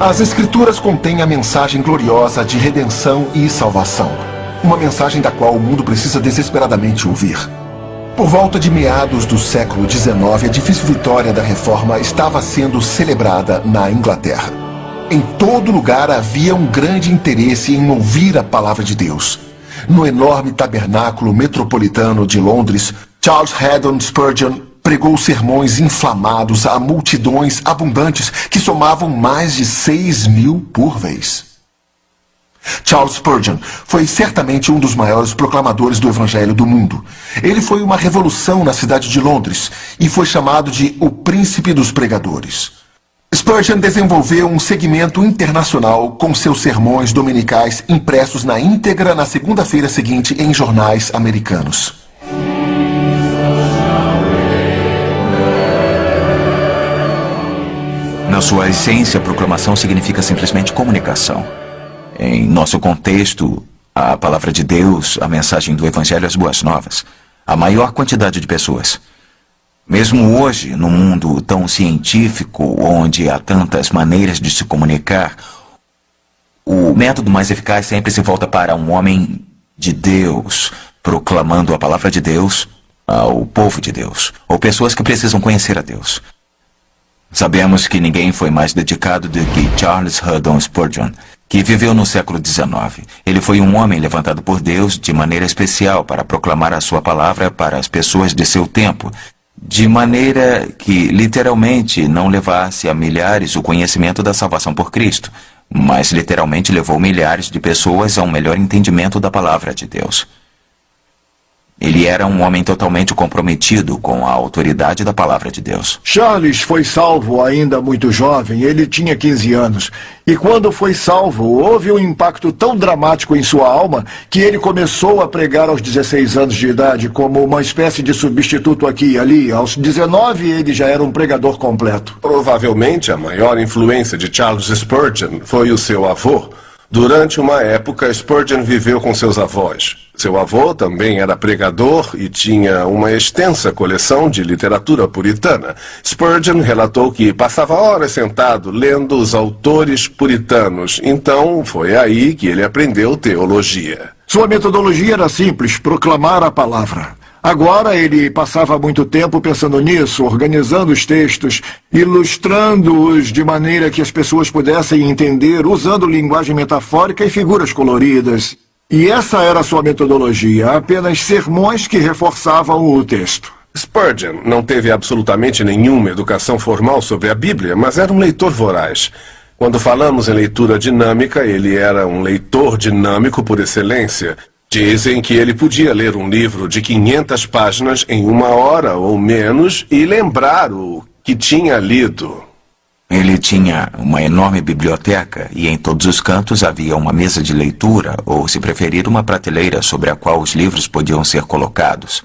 As Escrituras contêm a mensagem gloriosa de redenção e salvação. Uma mensagem da qual o mundo precisa desesperadamente ouvir. Por volta de meados do século XIX, a difícil vitória da Reforma estava sendo celebrada na Inglaterra. Em todo lugar havia um grande interesse em ouvir a palavra de Deus. No enorme tabernáculo metropolitano de Londres, Charles Haddon Spurgeon pregou sermões inflamados a multidões abundantes que somavam mais de 6.000 por vez. Charles Spurgeon foi certamente um dos maiores proclamadores do Evangelho do mundo. Ele foi uma revolução na cidade de Londres e foi chamado de o Príncipe dos Pregadores. Spurgeon desenvolveu um segmento internacional com seus sermões dominicais impressos na íntegra na segunda-feira seguinte em jornais americanos. Na sua essência, proclamação significa simplesmente comunicação. Em nosso contexto, a palavra de Deus, a mensagem do Evangelho, as boas novas, a maior quantidade de pessoas. Mesmo hoje, num mundo tão científico, onde há tantas maneiras de se comunicar, o método mais eficaz sempre se volta para um homem de Deus, proclamando a palavra de Deus ao povo de Deus, ou pessoas que precisam conhecer a Deus. Sabemos que ninguém foi mais dedicado do que Charles Haddon Spurgeon, que viveu no século XIX. Ele foi um homem levantado por Deus de maneira especial para proclamar a sua palavra para as pessoas de seu tempo, de maneira que, literalmente, não levasse a milhares o conhecimento da salvação por Cristo, mas literalmente levou milhares de pessoas a um melhor entendimento da palavra de Deus. Ele era um homem totalmente comprometido com a autoridade da palavra de Deus. Charles foi salvo ainda muito jovem, ele tinha 15 anos. E quando foi salvo, houve um impacto tão dramático em sua alma que ele começou a pregar aos 16 anos de idade como uma espécie de substituto aqui e ali. Aos 19, ele já era um pregador completo. Provavelmente a maior influência de Charles Spurgeon foi o seu avô. Durante uma época, Spurgeon viveu com seus avós. Seu avô também era pregador e tinha uma extensa coleção de literatura puritana. Spurgeon relatou que passava horas sentado lendo os autores puritanos. Então, foi aí que ele aprendeu teologia. Sua metodologia era simples, proclamar a palavra. Agora ele passava muito tempo pensando nisso, organizando os textos, ilustrando-os de maneira que as pessoas pudessem entender, usando linguagem metafórica e figuras coloridas. E essa era a sua metodologia, apenas sermões que reforçavam o texto. Spurgeon não teve absolutamente nenhuma educação formal sobre a Bíblia, mas era um leitor voraz. Quando falamos em leitura dinâmica, ele era um leitor dinâmico por excelência. Dizem que ele podia ler um livro de 500 páginas em 1 hora ou menos e lembrar o que tinha lido. Ele tinha uma enorme biblioteca e em todos os cantos havia uma mesa de leitura ou, se preferir, uma prateleira sobre a qual os livros podiam ser colocados.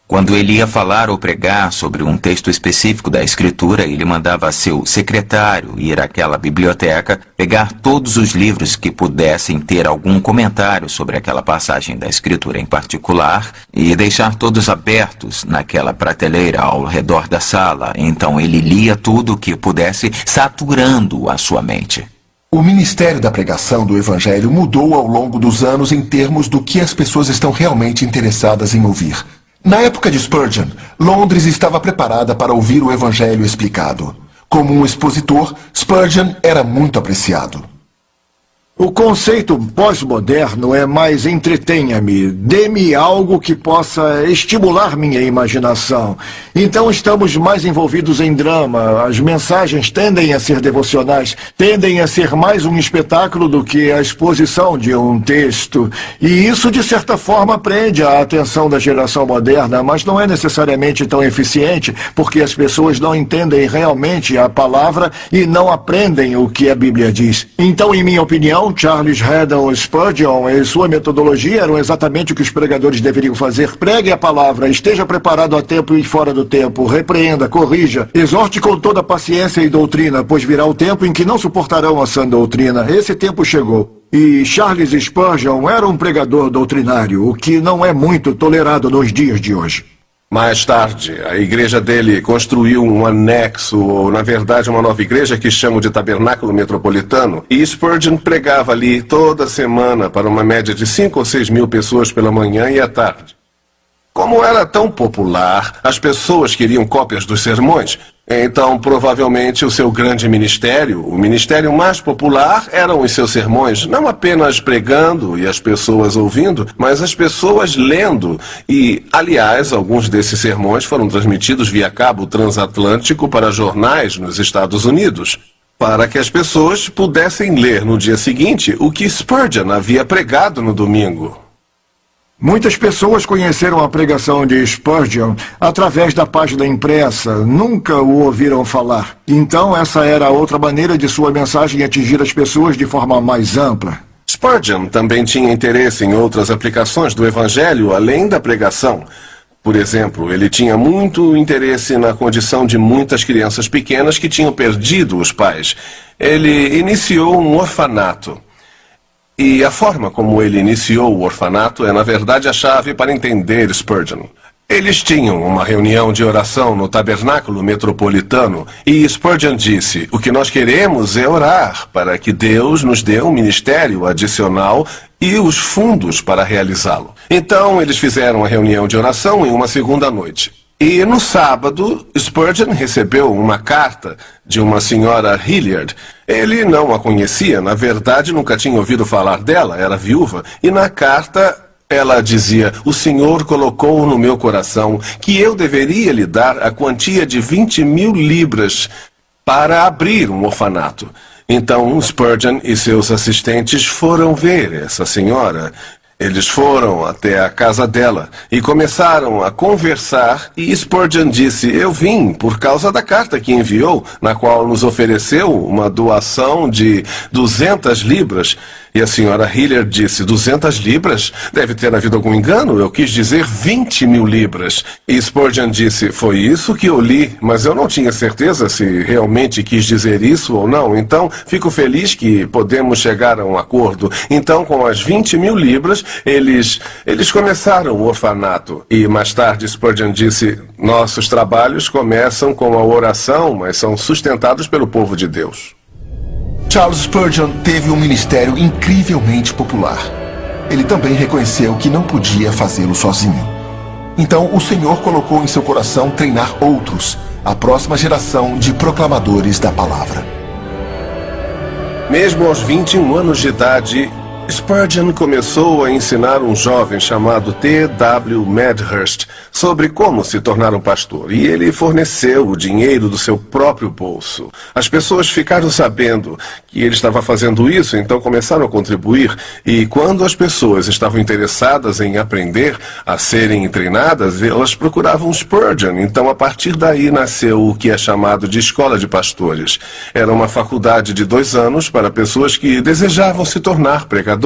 Quando ele ia falar ou pregar sobre um texto específico da Escritura, ele mandava seu secretário ir àquela biblioteca, pegar todos os livros que pudessem ter algum comentário sobre aquela passagem da Escritura em particular e deixar todos abertos naquela prateleira ao redor da sala. Então ele lia tudo o que pudesse, saturando a sua mente. O ministério da pregação do Evangelho mudou ao longo dos anos em termos do que as pessoas estão realmente interessadas em ouvir. Na época de Spurgeon, Londres estava preparada para ouvir o Evangelho explicado. Como um expositor, Spurgeon era muito apreciado. O conceito pós-moderno é mais entretenha-me, dê-me algo que possa estimular minha imaginação. Então estamos mais envolvidos em drama, as mensagens tendem a ser devocionais, tendem a ser mais um espetáculo do que a exposição de um texto. E isso de certa forma prende a atenção da geração moderna, mas não é necessariamente tão eficiente, porque as pessoas não entendem realmente a palavra e não aprendem o que a Bíblia diz. Então, em minha opinião, Charles Haddon Spurgeon e sua metodologia eram exatamente o que os pregadores deveriam fazer. Pregue a palavra, esteja preparado a tempo e fora do tempo, repreenda, corrija, exorte com toda paciência e doutrina, pois virá o tempo em que não suportarão a sã doutrina. Esse tempo chegou. E Charles Spurgeon era um pregador doutrinário, o que não é muito tolerado nos dias de hoje. Mais tarde, a igreja dele construiu um anexo, ou na verdade uma nova igreja que chamam de Tabernáculo Metropolitano, e Spurgeon pregava ali toda semana para uma média de 5 ou 6 mil pessoas pela manhã e à tarde. Como era tão popular, as pessoas queriam cópias dos sermões. Então, provavelmente, o seu grande ministério, o ministério mais popular, eram os seus sermões, não apenas pregando e as pessoas ouvindo, mas as pessoas lendo. E, aliás, alguns desses sermões foram transmitidos via cabo transatlântico para jornais nos Estados Unidos, para que as pessoas pudessem ler no dia seguinte o que Spurgeon havia pregado no domingo. Muitas pessoas conheceram a pregação de Spurgeon através da página impressa, nunca o ouviram falar. Então, essa era outra maneira de sua mensagem atingir as pessoas de forma mais ampla. Spurgeon também tinha interesse em outras aplicações do Evangelho além da pregação. Por exemplo, ele tinha muito interesse na condição de muitas crianças pequenas que tinham perdido os pais. Ele iniciou um orfanato. E a forma como ele iniciou o orfanato é, na verdade, a chave para entender Spurgeon. Eles tinham uma reunião de oração no Tabernáculo Metropolitano e Spurgeon disse: o que nós queremos é orar para que Deus nos dê um ministério adicional e os fundos para realizá-lo. Então, eles fizeram a reunião de oração em uma segunda noite. E no sábado, Spurgeon recebeu uma carta de uma senhora Hilliard. Ele não a conhecia, na verdade nunca tinha ouvido falar dela, era viúva. E na carta ela dizia: o Senhor colocou no meu coração que eu deveria lhe dar a quantia de 20.000 libras para abrir um orfanato. Então Spurgeon e seus assistentes foram ver essa senhora. Eles foram até a casa dela e começaram a conversar e Spurgeon disse: eu vim por causa da carta que enviou, na qual nos ofereceu uma doação de 200 libras. E a senhora Hilliard disse: 200 libras? Deve ter havido algum engano, eu quis dizer 20.000 libras. E Spurgeon disse: foi isso que eu li, mas eu não tinha certeza se realmente quis dizer isso ou não, então fico feliz que podemos chegar a um acordo. Então, com as 20.000 libras, eles começaram o orfanato. E mais tarde Spurgeon disse: nossos trabalhos começam com a oração, mas são sustentados pelo povo de Deus. Charles Spurgeon teve um ministério incrivelmente popular. Ele também reconheceu que não podia fazê-lo sozinho. Então, o Senhor colocou em seu coração treinar outros, a próxima geração de proclamadores da palavra. Mesmo aos 21 anos de idade, Spurgeon começou a ensinar um jovem chamado T.W. Medhurst sobre como se tornar um pastor, e ele forneceu o dinheiro do seu próprio bolso. As pessoas ficaram sabendo que ele estava fazendo isso, então começaram a contribuir, e quando as pessoas estavam interessadas em aprender a serem treinadas, elas procuravam Spurgeon. Então, a partir daí nasceu o que é chamado de Escola de Pastores. Era uma faculdade de 2 anos para pessoas que desejavam se tornar pregadores.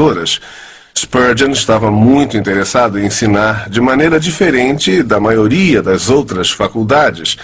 Spurgeon estava muito interessado em ensinar de maneira diferente da maioria das outras faculdades.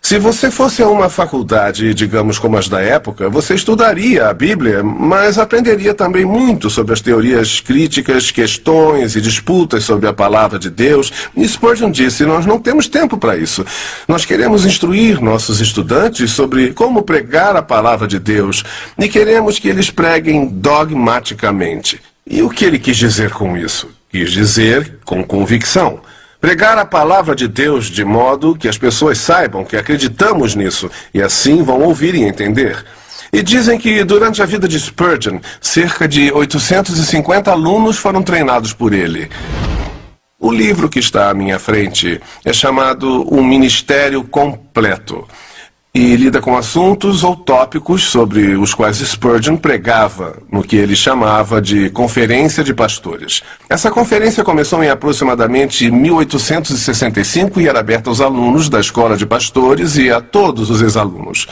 Se você fosse a uma faculdade, digamos como as da época, você estudaria a Bíblia, mas aprenderia também muito sobre as teorias críticas, questões e disputas sobre a palavra de Deus. E Spurgeon disse: nós não temos tempo para isso. Nós queremos instruir nossos estudantes sobre como pregar a palavra de Deus e queremos que eles preguem dogmaticamente. E o que ele quis dizer com isso? Quis dizer com convicção. Pregar a palavra de Deus de modo que as pessoas saibam que acreditamos nisso e assim vão ouvir e entender. E dizem que durante a vida de Spurgeon, cerca de 850 alunos foram treinados por ele. O livro que está à minha frente é chamado Um Ministério Completo e lida com assuntos ou tópicos sobre os quais Spurgeon pregava no que ele chamava de Conferência de Pastores. Essa conferência começou em aproximadamente 1865 e era aberta aos alunos da Escola de Pastores e a todos os ex-alunos.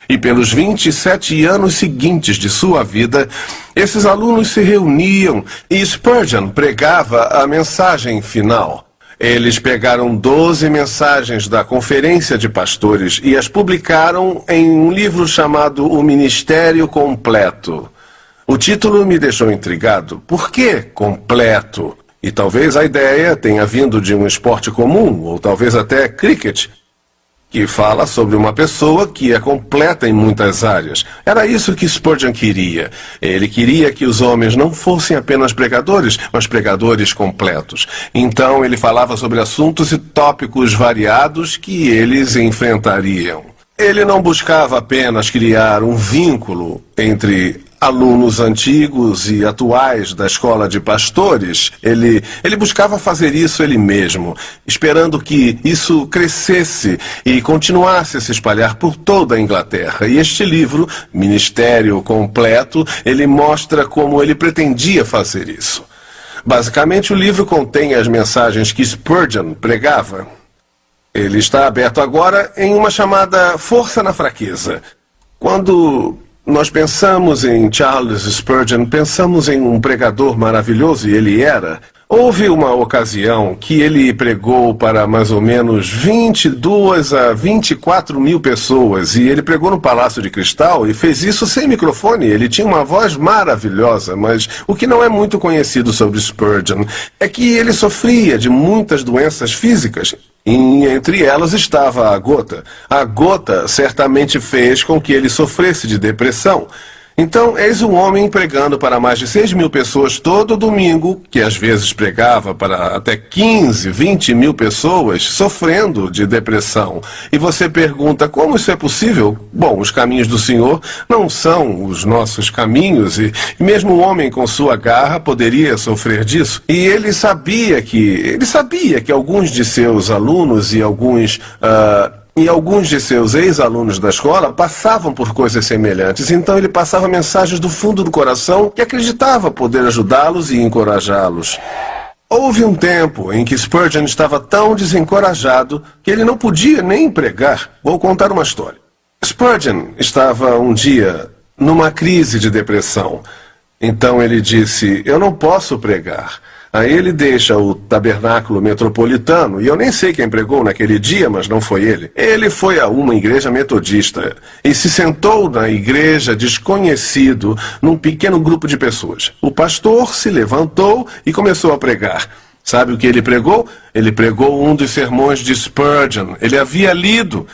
E pelos 27 anos seguintes de sua vida, esses alunos se reuniam e Spurgeon pregava a mensagem final. Eles pegaram 12 mensagens da Conferência de Pastores e as publicaram em um livro chamado O Ministério Completo. O título me deixou intrigado. Por que completo? E talvez a ideia tenha vindo de um esporte comum, ou talvez até cricket, que fala sobre uma pessoa que é completa em muitas áreas. Era isso que Spurgeon queria. Ele queria que os homens não fossem apenas pregadores, mas pregadores completos. Então ele falava sobre assuntos e tópicos variados que eles enfrentariam. Ele não buscava apenas criar um vínculo entre alunos antigos e atuais da escola de pastores. Ele buscava fazer isso ele mesmo, esperando que isso crescesse e continuasse a se espalhar por toda a Inglaterra. E este livro, Ministério Completo, ele mostra como ele pretendia fazer isso. Basicamente, o livro contém as mensagens que Spurgeon pregava. Ele está aberto agora em uma chamada Força na Fraqueza. Quando nós pensamos em Charles Spurgeon, pensamos em um pregador maravilhoso, e ele era. Houve uma ocasião que ele pregou para mais ou menos 22 a 24 mil pessoas, e ele pregou no Palácio de Cristal e fez isso sem microfone. Ele tinha uma voz maravilhosa, mas o que não é muito conhecido sobre Spurgeon é que ele sofria de muitas doenças físicas. E entre elas estava a gota. A gota certamente fez com que ele sofresse de depressão. Então, eis um homem pregando para mais de 6 mil pessoas todo domingo, que às vezes pregava para até 15, 20 mil pessoas, sofrendo de depressão. E você pergunta, como isso é possível? Bom, os caminhos do Senhor não são os nossos caminhos, e mesmo um homem com sua garra poderia sofrer disso. E ele sabia que alguns de seus alunos e alguns de seus ex-alunos da escola passavam por coisas semelhantes. Então ele passava mensagens do fundo do coração que acreditava poder ajudá-los e encorajá-los. Houve um tempo em que Spurgeon estava tão desencorajado que ele não podia nem pregar. Vou contar uma história. Spurgeon estava um dia numa crise de depressão. Então ele disse, eu não posso pregar. Aí ele deixa o tabernáculo metropolitano, e eu nem sei quem pregou naquele dia, mas não foi ele. Ele foi a uma igreja metodista e se sentou na igreja desconhecido num pequeno grupo de pessoas. O pastor se levantou e começou a pregar. Sabe o que ele pregou? Ele pregou um dos sermões de Spurgeon. Ele havia lido.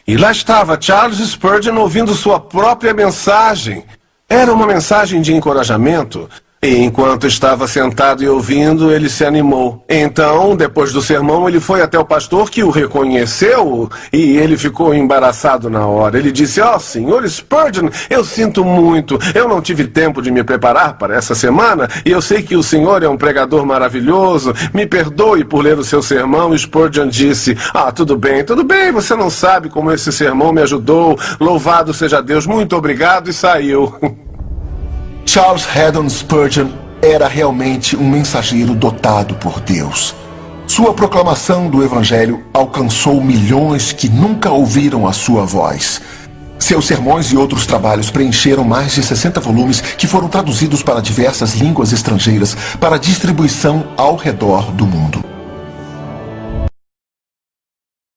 E lá estava Charles Spurgeon ouvindo sua própria mensagem. Era uma mensagem de encorajamento. E enquanto estava sentado e ouvindo, ele se animou. Então, depois do sermão, ele foi até o pastor, que o reconheceu, e ele ficou embaraçado na hora. Ele disse, senhor Spurgeon, eu sinto muito. Eu não tive tempo de me preparar para essa semana, e eu sei que o senhor é um pregador maravilhoso. Me perdoe por ler o seu sermão. E Spurgeon disse, tudo bem, você não sabe como esse sermão me ajudou. Louvado seja Deus, muito obrigado, e saiu. Charles Haddon Spurgeon era realmente um mensageiro dotado por Deus. Sua proclamação do Evangelho alcançou milhões que nunca ouviram a sua voz. Seus sermões e outros trabalhos preencheram mais de 60 volumes que foram traduzidos para diversas línguas estrangeiras para distribuição ao redor do mundo.